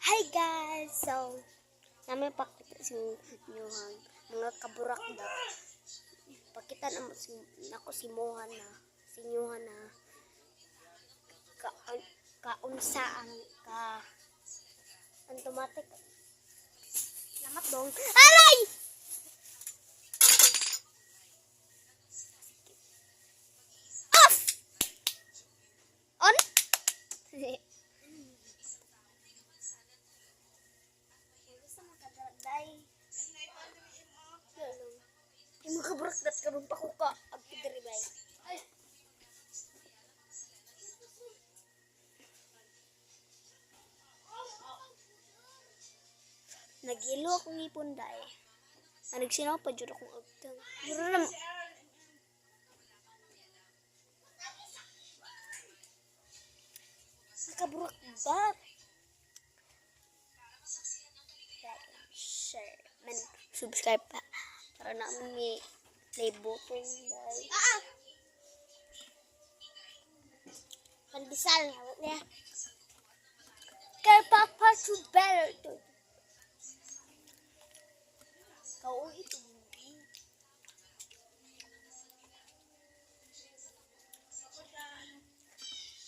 Hi guys! So, namin pakita sa inyo mga kaburakdak. Pakita naman ako si Mohan na sinyuhan na kaunsa ang automatic. Lamat dong. Aray! Off! On? Yung kaburakdak ka rin pa ko ka agpidiribay. Nagilo akong ipon dahil. Nagsinaw pa dyan akong agtang. Pero naman. Nakaburakdak. Share. Subscribe pa. Para namin may play button dahil. Pandesal. Kaya papa to better to. Kau itu.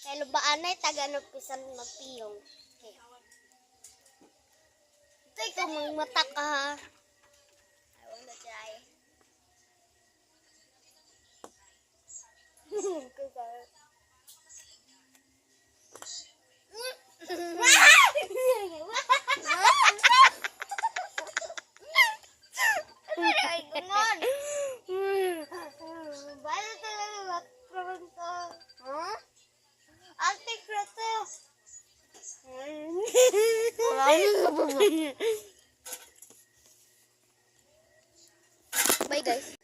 Kaya lubaan ay taga pisan magpiyong. Okay. Ito ikaw mata ka ha. I wanna try. Bye guys.